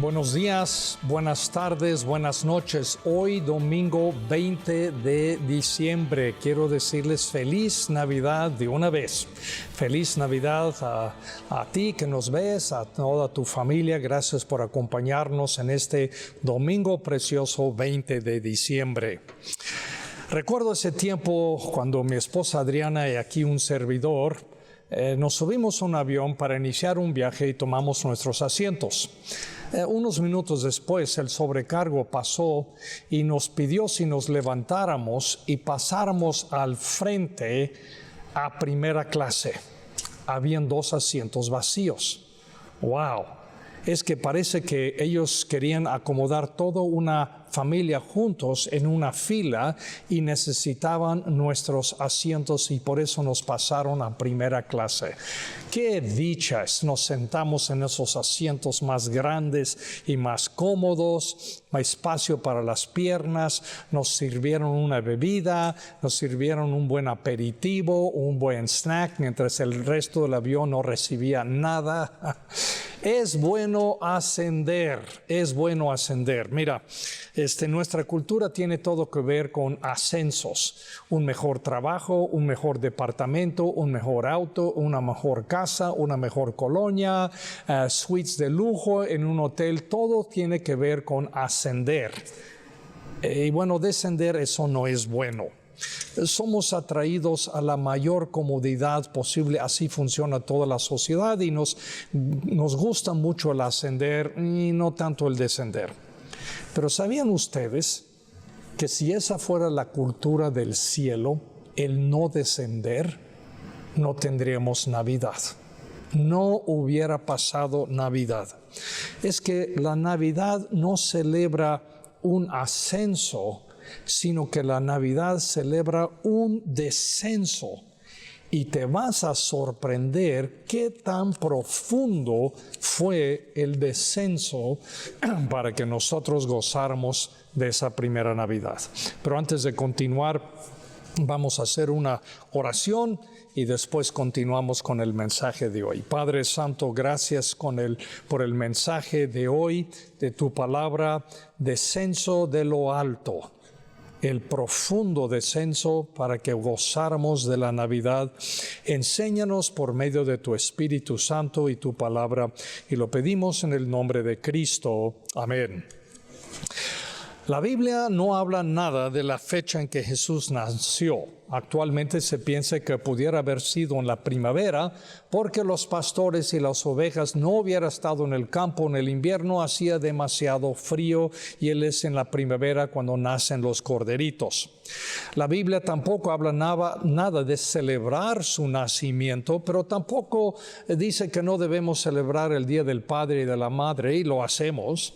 Buenos días, buenas tardes, buenas noches. Hoy domingo 20 de diciembre. Quiero decirles feliz Navidad de una vez. Feliz Navidad a ti que nos ves, a toda tu familia. Gracias por acompañarnos en este domingo precioso 20 de diciembre. Recuerdo ese tiempo cuando mi esposa Adriana y aquí un servidor nos subimos a un avión para iniciar un viaje y tomamos nuestros asientos. Unos minutos después el sobrecargo pasó y nos pidió si nos levantáramos y pasáramos al frente a primera clase. Habían 2 asientos vacíos. ¡Wow! Es que parece que ellos querían acomodar toda una familia juntos en una fila y necesitaban nuestros asientos y por eso nos pasaron a primera clase. ¡Qué dichas! Nos sentamos en esos asientos más grandes y más cómodos, más espacio para las piernas, nos sirvieron una bebida, nos sirvieron un buen aperitivo, un buen snack, mientras el resto del avión no recibía nada. Es bueno ascender, es bueno ascender. Mira, nuestra cultura tiene todo que ver con ascensos. Un mejor trabajo, un mejor departamento, un mejor auto, una mejor casa, una mejor colonia, suites de lujo en un hotel. Todo tiene que ver con ascender. Y bueno, descender, eso no es bueno. Somos atraídos a la mayor comodidad posible, así funciona toda la sociedad y nos gusta mucho el ascender y no tanto el descender. Pero ¿sabían ustedes que si esa fuera la cultura del cielo, el no descender, no tendríamos Navidad? No hubiera pasado Navidad. Es que la Navidad no celebra un ascenso, sino que la Navidad celebra un descenso. Y te vas a sorprender qué tan profundo fue el descenso para que nosotros gozáramos de esa primera Navidad. Pero antes de continuar, vamos a hacer una oración y después continuamos con el mensaje de hoy. Padre Santo, gracias por el mensaje de hoy, de tu palabra, descenso de lo alto. El profundo descenso para que gozáramos de la Navidad. Enséñanos por medio de tu Espíritu Santo y tu palabra, y lo pedimos en el nombre de Cristo. Amén. La Biblia no habla nada de la fecha en que Jesús nació. Actualmente se piensa que pudiera haber sido en la primavera porque los pastores y las ovejas no hubieran estado en el campo en el invierno, hacía demasiado frío y él es en la primavera cuando nacen los corderitos. La Biblia tampoco habla nada de celebrar su nacimiento, pero tampoco dice que no debemos celebrar el Día del Padre y de la Madre, y lo hacemos.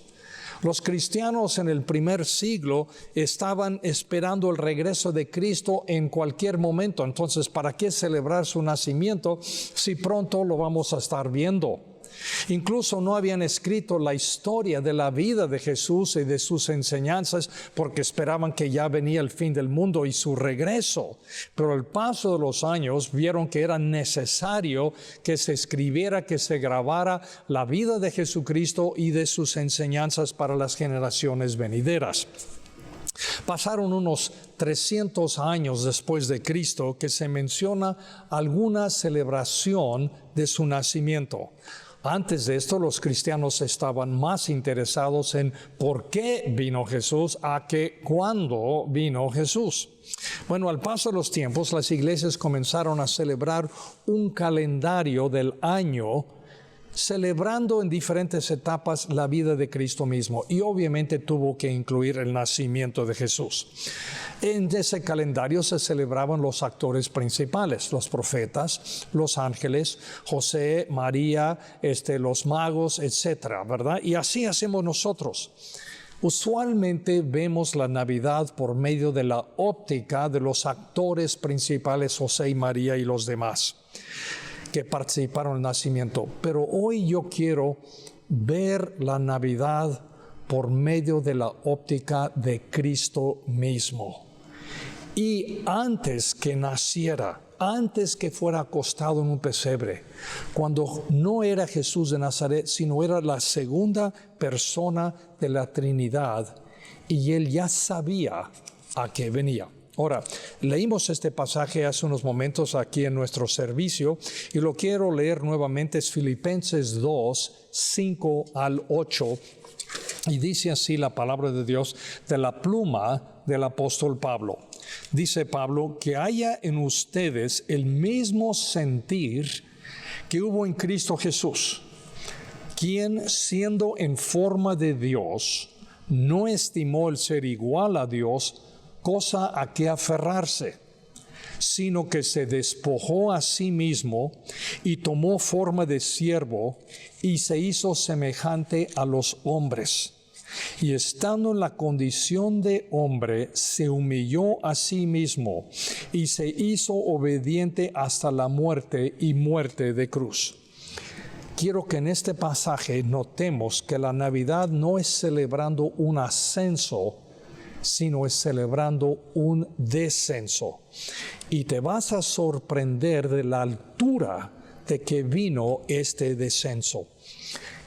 Los cristianos en el primer siglo estaban esperando el regreso de Cristo en cualquier momento. Entonces, ¿para qué celebrar su nacimiento si pronto lo vamos a estar viendo? Incluso no habían escrito la historia de la vida de Jesús y de sus enseñanzas porque esperaban que ya venía el fin del mundo y su regreso. Pero al paso de los años vieron que era necesario que se escribiera, que se grabara la vida de Jesucristo y de sus enseñanzas para las generaciones venideras. Pasaron unos 300 años después de Cristo que se menciona alguna celebración de su nacimiento. Antes de esto, los cristianos estaban más interesados en por qué vino Jesús a que cuándo vino Jesús. Bueno, al paso de los tiempos, las iglesias comenzaron a celebrar un calendario del año, celebrando en diferentes etapas la vida de Cristo mismo, y obviamente tuvo que incluir el nacimiento de Jesús. En ese calendario se celebraban los actores principales, los profetas, los ángeles, José, María, los magos, etcétera, ¿verdad? Y así hacemos nosotros. Usualmente vemos la Navidad por medio de la óptica de los actores principales, José y María y los demás que participaron en el nacimiento. Pero hoy yo quiero ver la Navidad por medio de la óptica de Cristo mismo. Y antes que naciera, antes que fuera acostado en un pesebre, cuando no era Jesús de Nazaret, sino era la segunda persona de la Trinidad, y él ya sabía a qué venía. Ahora, leímos este pasaje hace unos momentos aquí en nuestro servicio y lo quiero leer nuevamente, es Filipenses 2, 5 al 8, y dice así la palabra de Dios de la pluma del apóstol Pablo. Dice Pablo, que haya en ustedes el mismo sentir que hubo en Cristo Jesús, quien siendo en forma de Dios, no estimó el ser igual a Dios cosa a que aferrarse, sino que se despojó a sí mismo y tomó forma de siervo y se hizo semejante a los hombres. Y estando en la condición de hombre, se humilló a sí mismo y se hizo obediente hasta la muerte y muerte de cruz. Quiero que en este pasaje notemos que la Navidad no es celebrando un ascenso, sino es celebrando un descenso. Y te vas a sorprender de la altura de que vino este descenso.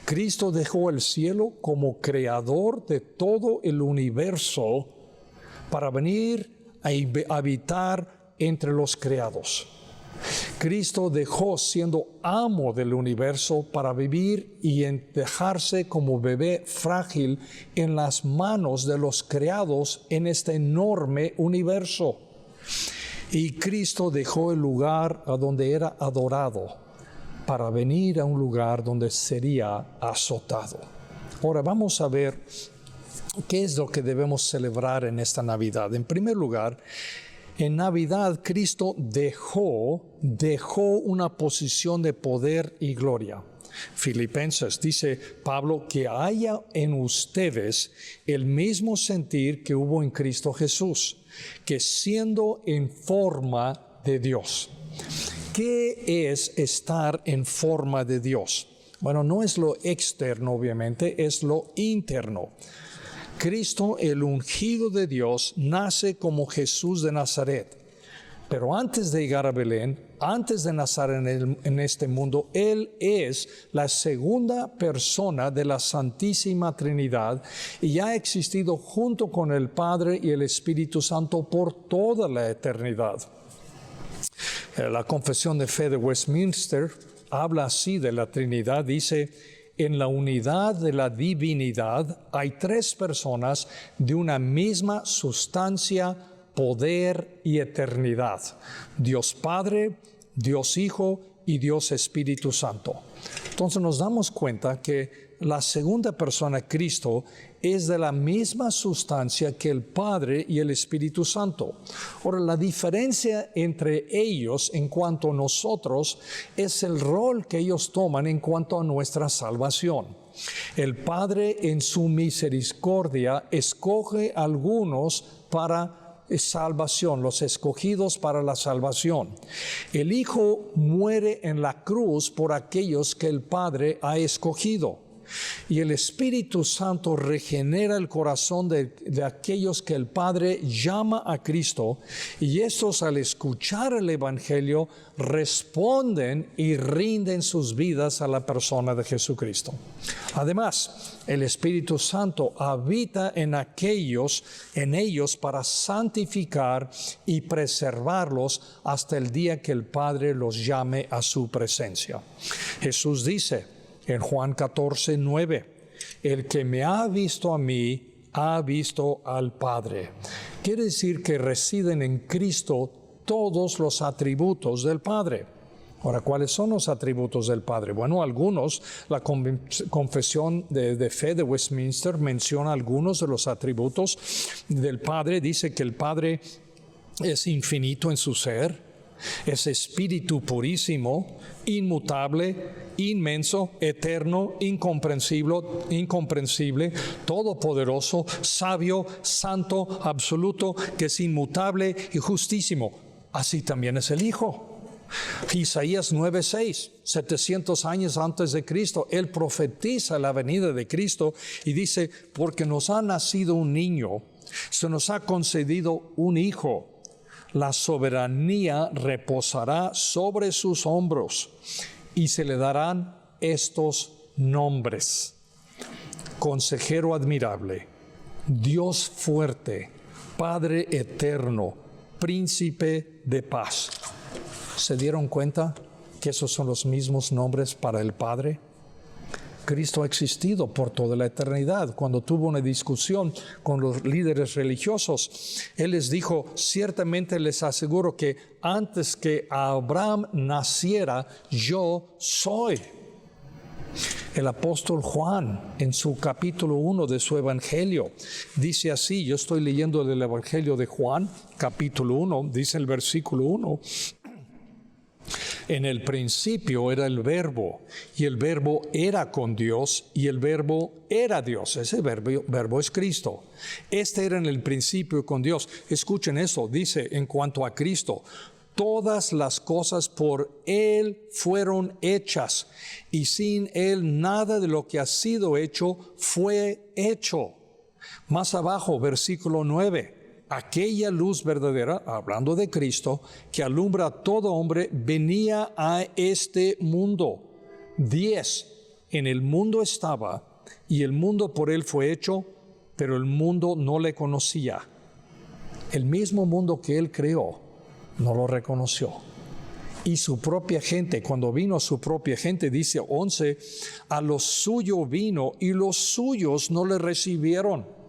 Cristo dejó el cielo como creador de todo el universo para venir a habitar entre los creados. Cristo dejó siendo amo del universo para vivir y dejarse como bebé frágil en las manos de los creados en este enorme universo. Y Cristo dejó el lugar a donde era adorado para venir a un lugar donde sería azotado. Ahora vamos a ver qué es lo que debemos celebrar en esta Navidad. En primer lugar, en Navidad Cristo dejó una posición de poder y gloria. Filipenses dice Pablo que haya en ustedes el mismo sentir que hubo en Cristo Jesús, que siendo en forma de Dios. ¿Qué es estar en forma de Dios? Bueno, no es lo externo, obviamente, es lo interno. Cristo, el ungido de Dios, nace como Jesús de Nazaret. Pero antes de llegar a Belén, antes de nacer en este mundo, Él es la segunda persona de la Santísima Trinidad y ha existido junto con el Padre y el Espíritu Santo por toda la eternidad. La Confesión de Fe de Westminster habla así de la Trinidad, dice: en la unidad de la divinidad hay tres personas de una misma sustancia, poder y eternidad: Dios Padre, Dios Hijo y Dios Espíritu Santo. Entonces nos damos cuenta que la segunda persona, Cristo, es de la misma sustancia que el Padre y el Espíritu Santo. Ahora, la diferencia entre ellos en cuanto a nosotros es el rol que ellos toman en cuanto a nuestra salvación. El Padre en su misericordia escoge a algunos para salvación, los escogidos para la salvación. El Hijo muere en la cruz por aquellos que el Padre ha escogido. Y el Espíritu Santo regenera el corazón de aquellos que el Padre llama a Cristo, y estos, al escuchar el Evangelio, responden y rinden sus vidas a la persona de Jesucristo. Además, el Espíritu Santo habita en ellos para santificar y preservarlos hasta el día que el Padre los llame a su presencia. Jesús dice en Juan 14, 9, el que me ha visto a mí, ha visto al Padre. Quiere decir que residen en Cristo todos los atributos del Padre. Ahora, ¿cuáles son los atributos del Padre? Bueno, algunos, la Confesión de Fe de Westminster menciona algunos de los atributos del Padre. Dice que el Padre es infinito en su ser, es espíritu purísimo, inmutable, inmenso, eterno, incomprensible, todopoderoso, sabio, santo, absoluto, que es inmutable y justísimo. Así también es el Hijo. Isaías 9:6, 700 años antes de Cristo, él profetiza la venida de Cristo y dice: porque nos ha nacido un niño, se nos ha concedido un hijo. La soberanía reposará sobre sus hombros y se le darán estos nombres: Consejero admirable, Dios fuerte, Padre eterno, Príncipe de paz. ¿Se dieron cuenta que esos son los mismos nombres para el Padre? Cristo ha existido por toda la eternidad. Cuando tuvo una discusión con los líderes religiosos, Él les dijo: ciertamente les aseguro que antes que Abraham naciera, yo soy. El apóstol Juan, en su capítulo 1 de su evangelio, dice así, yo estoy leyendo el evangelio de Juan, capítulo 1, dice el versículo 1, en el principio era el Verbo, y el Verbo era con Dios, y el Verbo era Dios. Ese verbo es Cristo. Este era en el principio con Dios. Escuchen eso, dice en cuanto a Cristo: todas las cosas por Él fueron hechas, y sin Él nada de lo que ha sido hecho fue hecho. Más abajo, versículo 9. Aquella luz verdadera, hablando de Cristo, que alumbra a todo hombre, venía a este mundo. 10. En el mundo estaba, y el mundo por Él fue hecho, pero el mundo no le conocía. El mismo mundo que Él creó no lo reconoció. Y su propia gente, cuando vino a su propia gente, dice 11, a lo suyo vino y los suyos no le recibieron.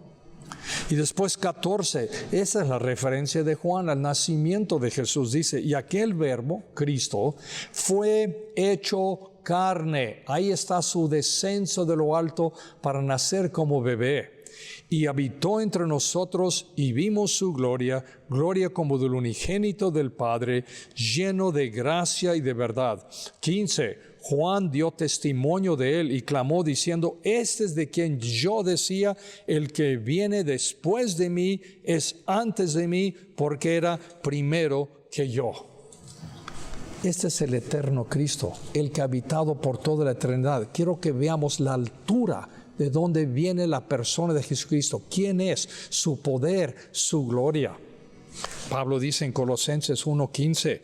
Y después 14, esa es la referencia de Juan al nacimiento de Jesús. Dice, y aquel verbo, Cristo, fue hecho carne. Ahí está su descenso de lo alto para nacer como bebé. Y habitó entre nosotros y vimos su gloria, gloria como del unigénito del Padre, lleno de gracia y de verdad. 15. Juan dio testimonio de él y clamó diciendo, este es de quien yo decía, el que viene después de mí es antes de mí, porque era primero que yo. Este es el eterno Cristo, el que ha habitado por toda la eternidad. Quiero que veamos la altura de dónde viene la persona de Jesucristo. ¿Quién es? Su poder, su gloria. Pablo dice en Colosenses 1:15,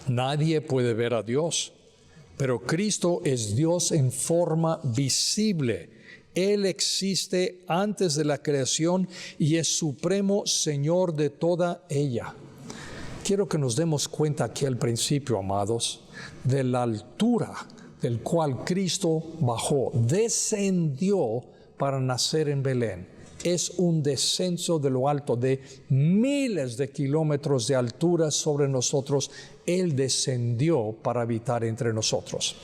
nadie puede ver a Dios, pero Cristo es Dios en forma visible. Él existe antes de la creación y es supremo Señor de toda ella. Quiero que nos demos cuenta aquí al principio, amados, de la altura del cual Cristo bajó, descendió para nacer en Belén. Es un descenso de lo alto, de miles de kilómetros de altura sobre nosotros. Él descendió para habitar entre nosotros.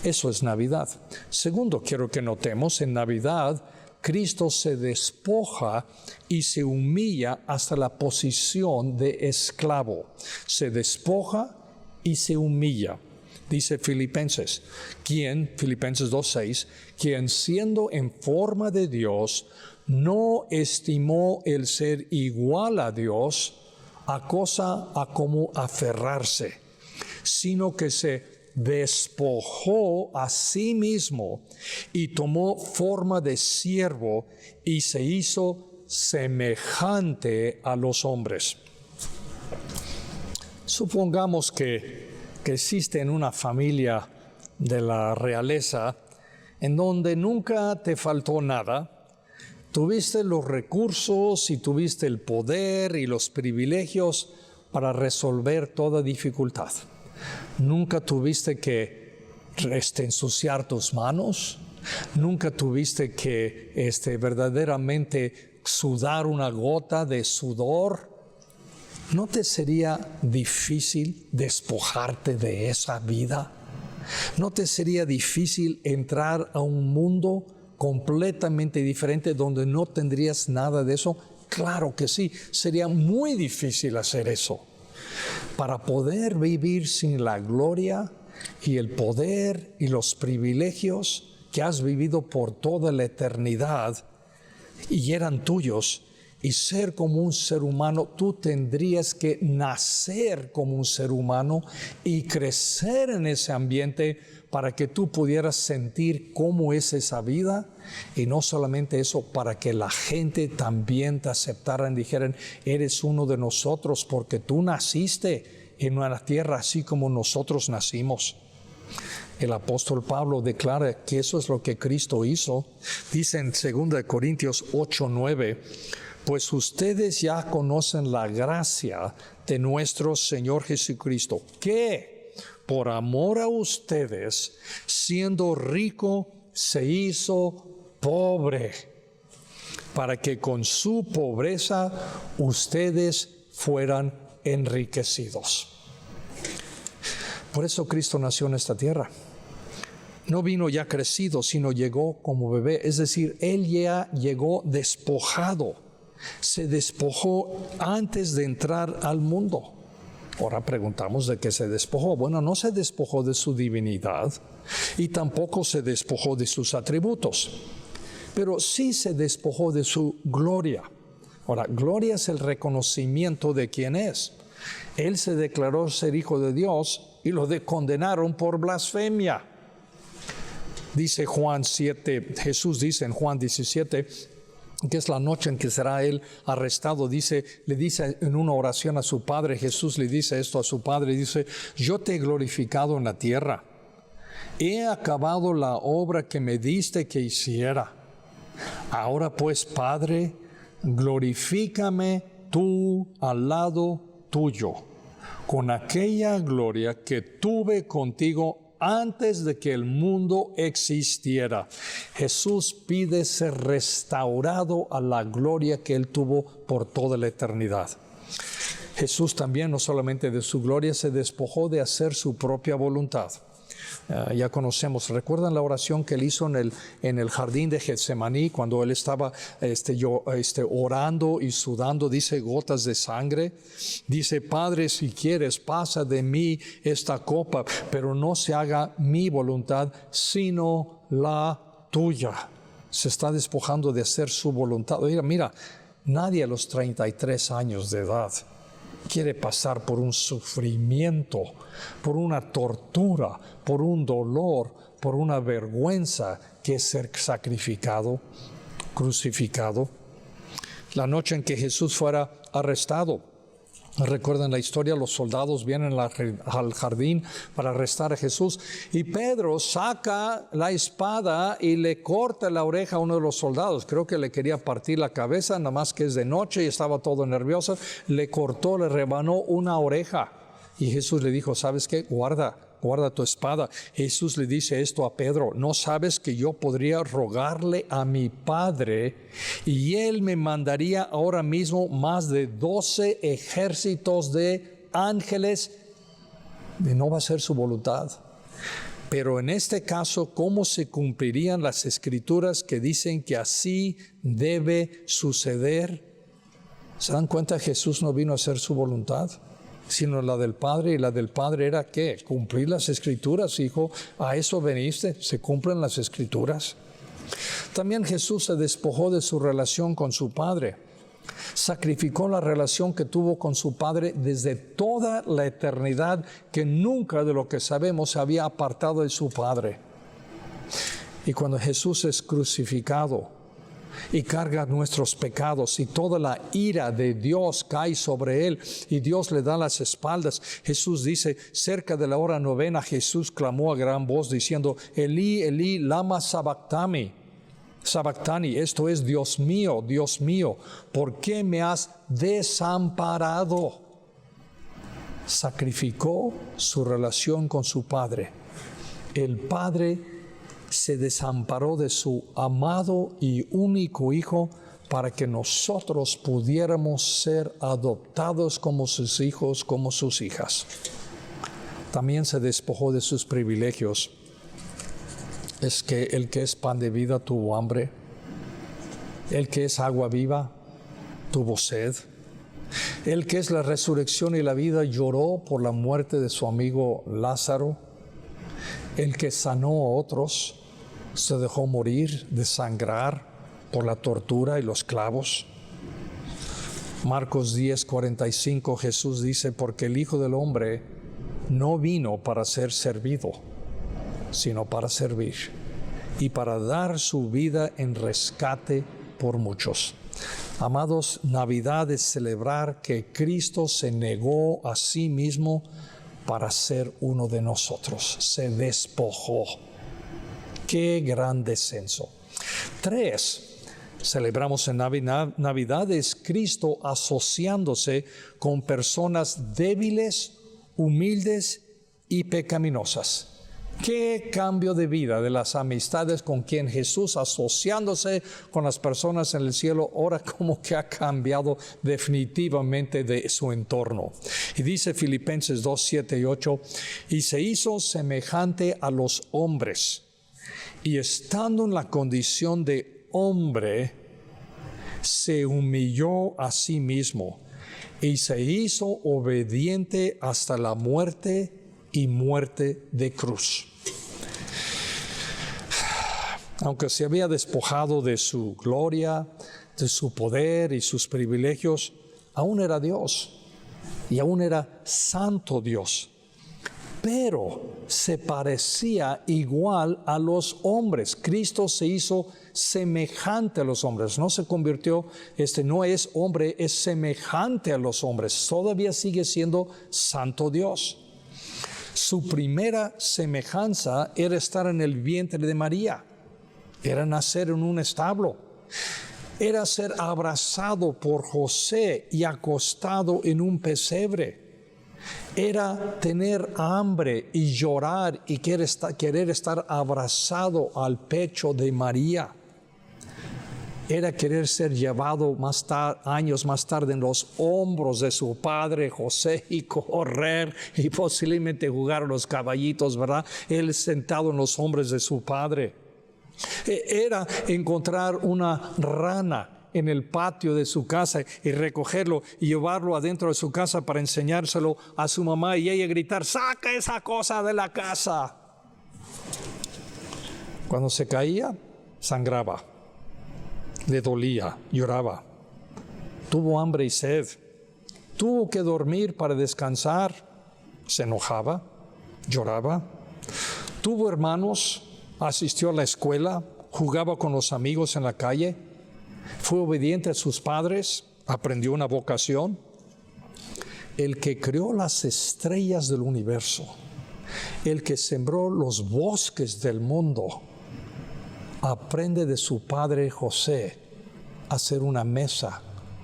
Eso es Navidad. Segundo, quiero que notemos, en Navidad, Cristo se despoja y se humilla hasta la posición de esclavo. Se despoja y se humilla. Dice Filipenses 2:6, quien siendo en forma de Dios, no estimó el ser igual a Dios a cosa a como aferrarse, sino que se despojó a sí mismo y tomó forma de siervo y se hizo semejante a los hombres. Supongamos que existe en una familia de la realeza en donde nunca te faltó nada. Tuviste los recursos y tuviste el poder y los privilegios para resolver toda dificultad. Nunca tuviste que ensuciar tus manos. Nunca tuviste que verdaderamente sudar una gota de sudor. ¿No te sería difícil despojarte de esa vida? ¿No te sería difícil entrar a un mundo completamente diferente donde no tendrías nada de eso? Claro que sí, sería muy difícil hacer eso. Para poder vivir sin la gloria y el poder y los privilegios que has vivido por toda la eternidad y eran tuyos, y ser como un ser humano, tú tendrías que nacer como un ser humano y crecer en ese ambiente para que tú pudieras sentir cómo es esa vida. Y no solamente eso, para que la gente también te aceptara y dijeran, eres uno de nosotros porque tú naciste en una tierra así como nosotros nacimos. El apóstol Pablo declara que eso es lo que Cristo hizo. Dice en 2 Corintios 8:9, pues ustedes ya conocen la gracia de nuestro Señor Jesucristo, que por amor a ustedes, siendo rico, se hizo pobre, para que con su pobreza ustedes fueran enriquecidos. Por eso Cristo nació en esta tierra. No vino ya crecido, sino llegó como bebé. Es decir, Él ya llegó despojado. Se despojó antes de entrar al mundo. Ahora preguntamos de qué se despojó. Bueno, no se despojó de su divinidad y tampoco se despojó de sus atributos, pero sí se despojó de su gloria. Ahora, gloria es el reconocimiento de quién es. Él se declaró ser hijo de Dios y lo condenaron por blasfemia. Dice Juan 7, Jesús dice en Juan 17, que es la noche en que será él arrestado, le dice en una oración a su padre, Jesús le dice esto a su padre, dice, yo te he glorificado en la tierra, he acabado la obra que me diste que hiciera. Ahora pues, Padre, glorifícame tú al lado tuyo, con aquella gloria que tuve contigo antes de que el mundo existiera. Jesús pide ser restaurado a la gloria que Él tuvo por toda la eternidad. Jesús también, no solamente de su gloria, se despojó de hacer su propia voluntad. Ya conocemos, ¿recuerdan la oración que Él hizo en el jardín de Getsemaní cuando Él estaba orando y sudando, dice, gotas de sangre? Dice, Padre, si quieres, pasa de mí esta copa, pero no se haga mi voluntad, sino la tuya. Se está despojando de hacer su voluntad. Mira, nadie a los 33 años de edad quiere pasar por un sufrimiento, por una tortura, por un dolor, por una vergüenza que es ser sacrificado, crucificado. La noche en que Jesús fuera arrestado, recuerdan la historia, los soldados vienen al jardín para arrestar a Jesús y Pedro saca la espada y le corta la oreja a uno de los soldados. Creo que le quería partir la cabeza, nada más que es de noche y estaba todo nervioso. Le cortó, le rebanó una oreja y Jesús le dijo, ¿sabes qué? Guarda tu espada. Jesús le dice esto a Pedro, ¿no sabes que yo podría rogarle a mi Padre y Él me mandaría ahora mismo más de 12 ejércitos de ángeles? Y no va a ser su voluntad. Pero en este caso, ¿cómo se cumplirían las escrituras que dicen que así debe suceder? ¿Se dan cuenta? Jesús no vino a hacer su voluntad, sino la del Padre, y la del Padre era ¿qué? Cumplir las Escrituras, hijo. A eso veniste, se cumplen las Escrituras. También Jesús se despojó de su relación con su Padre. Sacrificó la relación que tuvo con su Padre desde toda la eternidad, que nunca, de lo que sabemos, se había apartado de su Padre. Y cuando Jesús es crucificado y carga nuestros pecados y toda la ira de Dios cae sobre Él y Dios le da las espaldas, Jesús dice, cerca de la hora novena, Jesús clamó a gran voz diciendo, Elí, Elí, lama sabactani. Sabactani, esto es, Dios mío, ¿por qué me has desamparado? Sacrificó su relación con su Padre. El Padre se desamparó de su amado y único Hijo para que nosotros pudiéramos ser adoptados como sus hijos, como sus hijas. También se despojó de sus privilegios. Es que el que es pan de vida tuvo hambre, el que es agua viva tuvo sed, el que es la resurrección y la vida lloró por la muerte de su amigo Lázaro, el que sanó a otros se dejó morir, desangrar por la tortura y los clavos. Marcos 10:45, Jesús dice, porque el Hijo del Hombre no vino para ser servido, sino para servir y para dar su vida en rescate por muchos. Amados, Navidad es celebrar que Cristo se negó a sí mismo para ser uno de nosotros. Se despojó. ¡Qué gran descenso! 3. Celebramos en Navidad es Cristo asociándose con personas débiles, humildes y pecaminosas. Qué cambio de vida de las amistades con quien Jesús asociándose con las personas en el cielo, ahora como que ha cambiado definitivamente de su entorno. Y dice Filipenses 2, 7 y 8, y se hizo semejante a los hombres, y estando en la condición de hombre, se humilló a sí mismo, y se hizo obediente hasta la muerte y muerte de cruz. Aunque se había despojado de su gloria, de su poder y sus privilegios, aún era Dios y aún era santo Dios. Pero se parecía igual a los hombres. Cristo se hizo semejante a los hombres. No se convirtió, no es hombre, es semejante a los hombres. Todavía sigue siendo santo Dios. Su primera semejanza era estar en el vientre de María, era nacer en un establo, era ser abrazado por José y acostado en un pesebre, era tener hambre y llorar y querer estar abrazado al pecho de María. Era querer ser llevado años más tarde en los hombros de su padre José y correr y posiblemente jugar a los caballitos, ¿verdad? Él sentado en los hombros de su padre. Era encontrar una rana en el patio de su casa y recogerlo y llevarlo adentro de su casa para enseñárselo a su mamá y ella gritar, ¡saca esa cosa de la casa! Cuando se caía, sangraba. Le dolía, lloraba, tuvo hambre y sed, tuvo que dormir para descansar, se enojaba, lloraba, tuvo hermanos, asistió a la escuela, jugaba con los amigos en la calle, fue obediente a sus padres, aprendió una vocación. El que creó las estrellas del universo, el que sembró los bosques del mundo, aprende de su padre José a hacer una mesa,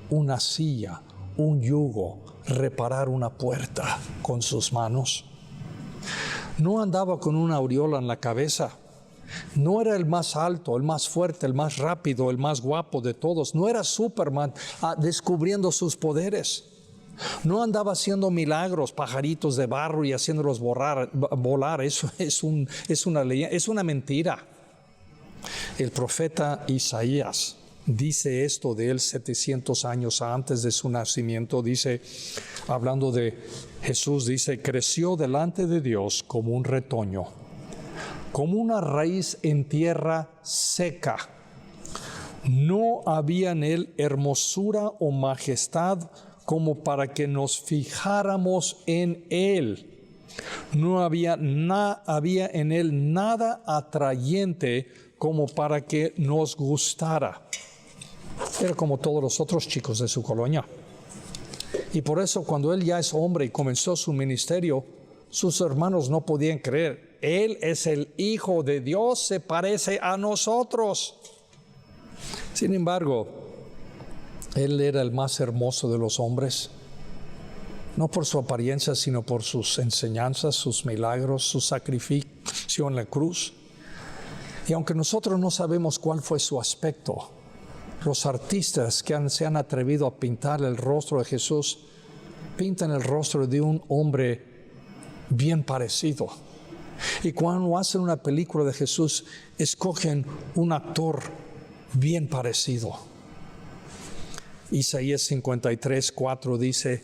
una silla, un yugo, reparar una puerta con sus manos. No andaba con una aureola en la cabeza. No era el más alto, el más fuerte, el más rápido, el más guapo de todos. No era Superman descubriendo sus poderes. No andaba haciendo milagros, pajaritos de barro y haciéndolos volar. Eso es una mentira. El profeta Isaías dice esto de él 700 años antes de su nacimiento. Dice, hablando de Jesús, dice, creció delante de Dios como un retoño, como una raíz en tierra seca. No había en él hermosura o majestad como para que nos fijáramos en él. No había en él nada atrayente como para que nos gustara. Era como todos los otros chicos de su colonia. Y por eso cuando él ya es hombre y comenzó su ministerio, sus hermanos no podían creer. Él es el Hijo de Dios, se parece a nosotros. Sin embargo, él era el más hermoso de los hombres. No por su apariencia, sino por sus enseñanzas, sus milagros, su sacrificio en la cruz. Y aunque nosotros no sabemos cuál fue su aspecto, los artistas que se han atrevido a pintar el rostro de Jesús, pintan el rostro de un hombre bien parecido. Y cuando hacen una película de Jesús, escogen un actor bien parecido. Isaías 53:4 dice,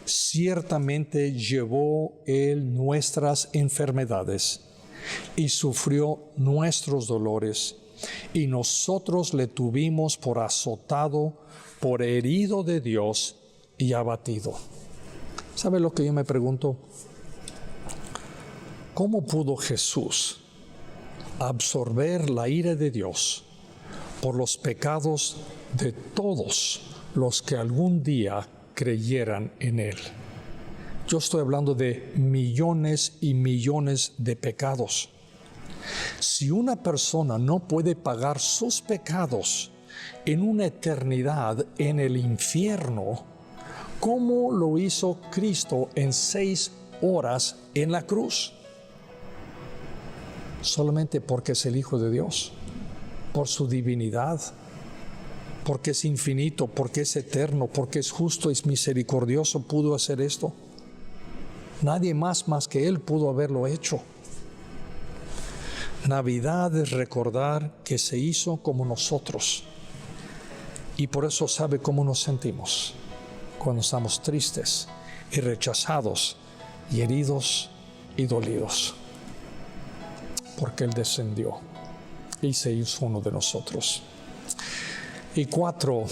ciertamente llevó él nuestras enfermedades y sufrió nuestros dolores, y nosotros le tuvimos por azotado, por herido de Dios y abatido. ¿Sabe lo que yo me pregunto? ¿Cómo pudo Jesús absorber la ira de Dios por los pecados de todos los que algún día creyeran en Él? Yo estoy hablando de millones y millones de pecados. Si una persona no puede pagar sus pecados en una eternidad en el infierno, ¿cómo lo hizo Cristo en 6 horas en la cruz? Solamente porque es el Hijo de Dios, por su divinidad, porque es infinito, porque es eterno, porque es justo y es misericordioso, pudo hacer esto. Nadie más que Él pudo haberlo hecho. Navidad es recordar que se hizo como nosotros. Y por eso sabe cómo nos sentimos cuando estamos tristes y rechazados y heridos y dolidos. Porque Él descendió y se hizo uno de nosotros. Y 4,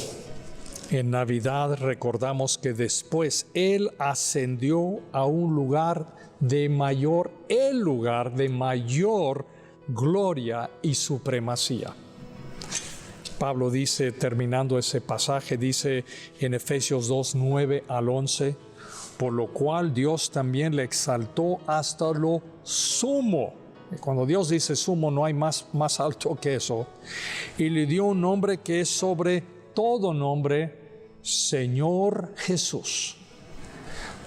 en Navidad recordamos que después Él ascendió a un lugar de mayor, el lugar de mayor gloria y supremacía. Pablo dice, terminando ese pasaje, dice en Efesios 2, 9 al 11, por lo cual Dios también le exaltó hasta lo sumo. Y cuando Dios dice sumo, no hay más alto que eso. Y le dio un nombre que es sobre todo nombre, Señor Jesús,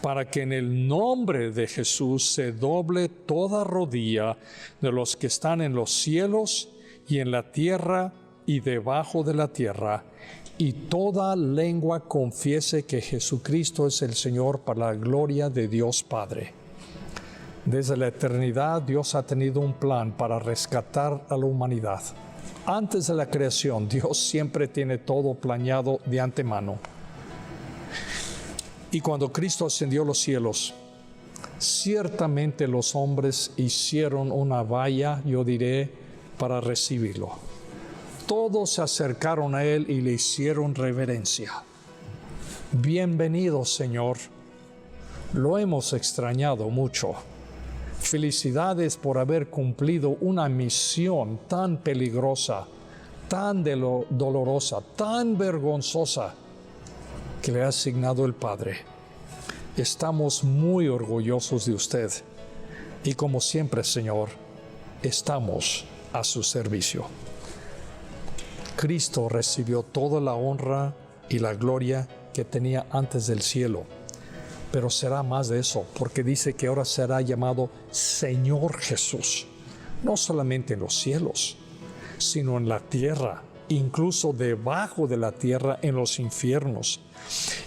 para que en el nombre de Jesús se doble toda rodilla de los que están en los cielos y en la tierra y debajo de la tierra, y toda lengua confiese que Jesucristo es el Señor, para la gloria de Dios Padre. Desde la eternidad Dios ha tenido un plan para rescatar a la humanidad. Antes de la creación, Dios siempre tiene todo planeado de antemano. Y cuando Cristo ascendió a los cielos, ciertamente los hombres hicieron una valla, yo diré, para recibirlo. Todos se acercaron a Él y le hicieron reverencia. Bienvenido, Señor. Lo hemos extrañado mucho. Felicidades por haber cumplido una misión tan peligrosa, tan dolorosa, tan vergonzosa que le ha asignado el Padre. Estamos muy orgullosos de usted y como siempre, Señor, estamos a su servicio. Cristo recibió toda la honra y la gloria que tenía antes del cielo. Pero será más de eso, porque dice que ahora será llamado Señor Jesús, no solamente en los cielos, sino en la tierra, incluso debajo de la tierra, en los infiernos.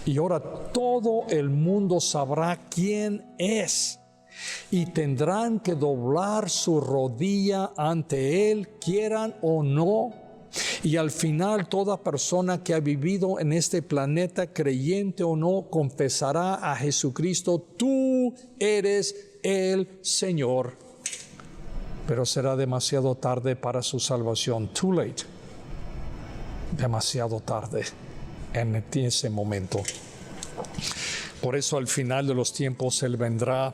Y ahora todo el mundo sabrá quién es, y tendrán que doblar su rodilla ante Él, quieran o no. Y al final toda persona que ha vivido en este planeta, creyente o no, confesará a Jesucristo: tú eres el Señor. Pero será demasiado tarde para su salvación. Too late. Demasiado tarde en ese momento. Por eso al final de los tiempos Él vendrá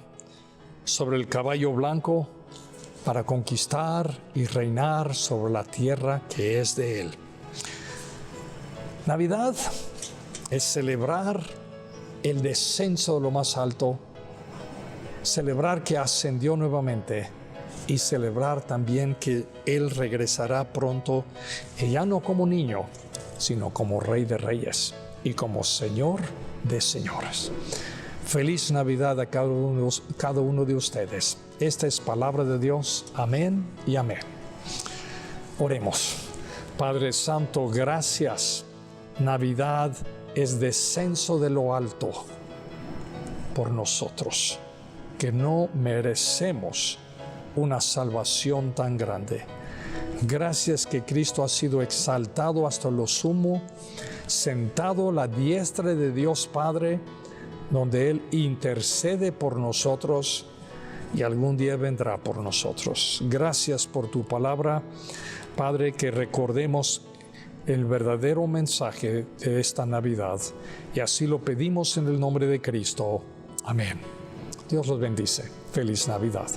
sobre el caballo blanco para conquistar y reinar sobre la tierra que es de Él. Navidad es celebrar el descenso de lo más alto, celebrar que ascendió nuevamente y celebrar también que Él regresará pronto, y ya no como niño, sino como Rey de Reyes y como Señor de Señores. Feliz Navidad a cada uno de ustedes. Esta es palabra de Dios. Amén y amén. Oremos. Padre Santo, gracias. Navidad es descenso de lo alto por nosotros, que no merecemos una salvación tan grande. Gracias que Cristo ha sido exaltado hasta lo sumo, sentado a la diestra de Dios Padre, donde Él intercede por nosotros y algún día vendrá por nosotros. Gracias por tu palabra, Padre, que recordemos el verdadero mensaje de esta Navidad. Y así lo pedimos en el nombre de Cristo. Amén. Dios los bendice. Feliz Navidad.